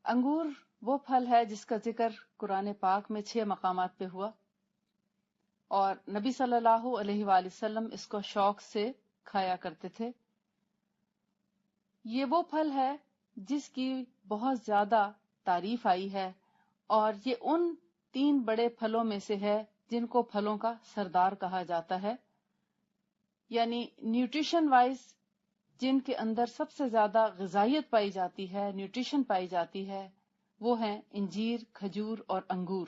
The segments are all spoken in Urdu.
انگور وہ پھل ہے جس کا ذکر قرآن پاک میں 6 مقامات پہ ہوا، اور نبی صلی اللہ علیہ وآلہ وسلم اس کو شوق سے کھایا کرتے تھے۔ یہ وہ پھل ہے جس کی بہت زیادہ تعریف آئی ہے، اور یہ ان 3 بڑے پھلوں میں سے ہے جن کو پھلوں کا سردار کہا جاتا ہے، یعنی نیوٹریشن وائز جن کے اندر سب سے زیادہ غذائیت پائی جاتی ہے، نیوٹریشن پائی جاتی ہے، وہ ہیں انجیر، کھجور اور انگور۔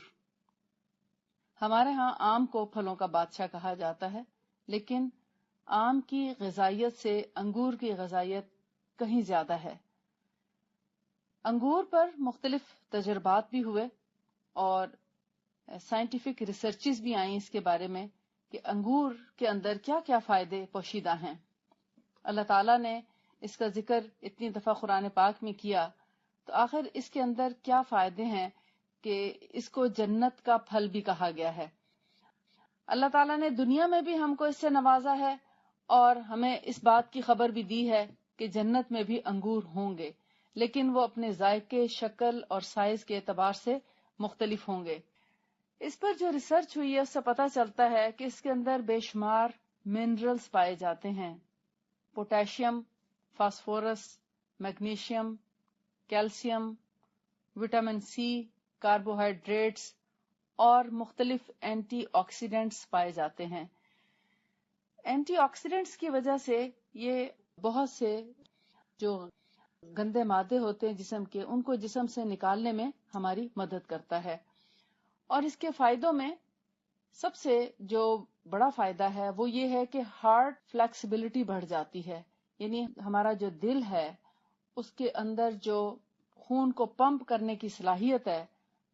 ہمارے ہاں آم کو پھلوں کا بادشاہ کہا جاتا ہے، لیکن آم کی غذائیت سے انگور کی غذائیت کہیں زیادہ ہے۔ انگور پر مختلف تجربات بھی ہوئے اور سائنٹیفک ریسرچز بھی آئیں اس کے بارے میں کہ انگور کے اندر کیا کیا فائدے پوشیدہ ہیں۔ اللہ تعالیٰ نے اس کا ذکر اتنی دفعہ قرآن پاک میں کیا، تو آخر اس کے اندر کیا فائدے ہیں کہ اس کو جنت کا پھل بھی کہا گیا ہے۔ اللہ تعالیٰ نے دنیا میں بھی ہم کو اس سے نوازا ہے، اور ہمیں اس بات کی خبر بھی دی ہے کہ جنت میں بھی انگور ہوں گے، لیکن وہ اپنے ذائقے، شکل اور سائز کے اعتبار سے مختلف ہوں گے۔ اس پر جو ریسرچ ہوئی ہے اس سے پتہ چلتا ہے کہ اس کے اندر بے شمار منرلز پائے جاتے ہیں، potassium, phosphorus, magnesium, calcium, vitamin C, carbohydrates اور مختلف اینٹی آکسیڈنٹس پائے جاتے ہیں۔ اینٹی آکسیڈنٹس کی وجہ سے یہ بہت سے جو گندے مادے ہوتے ہیں جسم کے، ان کو جسم سے نکالنے میں ہماری مدد کرتا ہے۔ اور اس کے فائدوں میں سب سے جو بڑا فائدہ ہے وہ یہ ہے کہ ہارٹ فلیکسیبلٹی بڑھ جاتی ہے، یعنی ہمارا جو دل ہے اس کے اندر جو خون کو پمپ کرنے کی صلاحیت ہے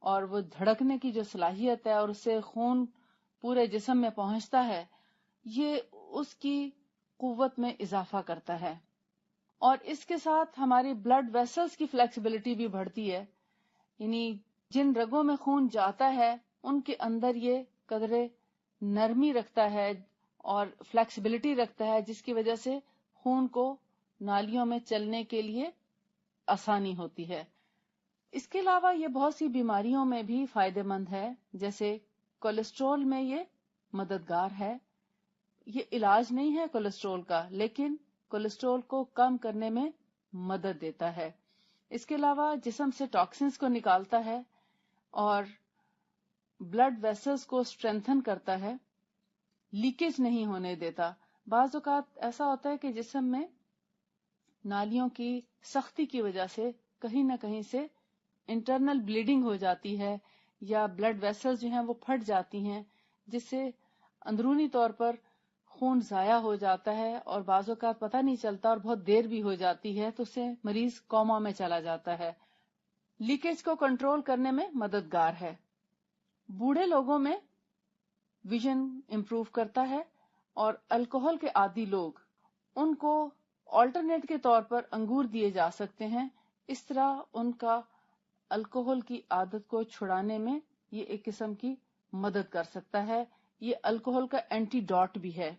اور وہ دھڑکنے کی جو صلاحیت ہے اور اس سے خون پورے جسم میں پہنچتا ہے، یہ اس کی قوت میں اضافہ کرتا ہے۔ اور اس کے ساتھ ہماری بلڈ ویسلز کی فلیکسیبلٹی بھی بڑھتی ہے، یعنی جن رگوں میں خون جاتا ہے ان کے اندر یہ قدرے نرمی رکھتا ہے اور فلیکسیبلٹی رکھتا ہے، جس کی وجہ سے خون کو نالیوں میں چلنے کے لیے آسانی ہوتی ہے۔ اس کے علاوہ یہ بہت سی بیماریوں میں بھی فائدہ مند ہے، جیسے کولیسٹرول میں یہ مددگار ہے۔ یہ علاج نہیں ہے کولیسٹرول کا، لیکن کولیسٹرول کو کم کرنے میں مدد دیتا ہے۔ اس کے علاوہ جسم سے ٹاکسنز کو نکالتا ہے اور بلڈ ویسلز کو اسٹرینتھن کرتا ہے، لیکیج نہیں ہونے دیتا۔ بعض اوقات ایسا ہوتا ہے کہ جسم میں نالیوں کی سختی کی وجہ سے کہیں نہ کہیں سے انٹرنل بلیڈنگ ہو جاتی ہے، یا بلڈ ویسلز جو ہیں وہ پھٹ جاتی ہیں، جس سے اندرونی طور پر خون ضائع ہو جاتا ہے اور بعض اوقات پتہ نہیں چلتا اور بہت دیر بھی ہو جاتی ہے، تو اس سے مریض کوما میں چلا جاتا ہے۔ لیکیج کو کنٹرول کرنے میں مددگار ہے۔ بوڑھے لوگوں میں ویژن امپروو کرتا ہے، اور الکوہل کے عادی لوگ، ان کو آلٹرنیٹ کے طور پر انگور دیے جا سکتے ہیں۔ اس طرح ان کا الکوہل کی عادت کو چھڑانے میں یہ ایک قسم کی مدد کر سکتا ہے۔ یہ الکوہل کا اینٹی ڈاٹ بھی ہے۔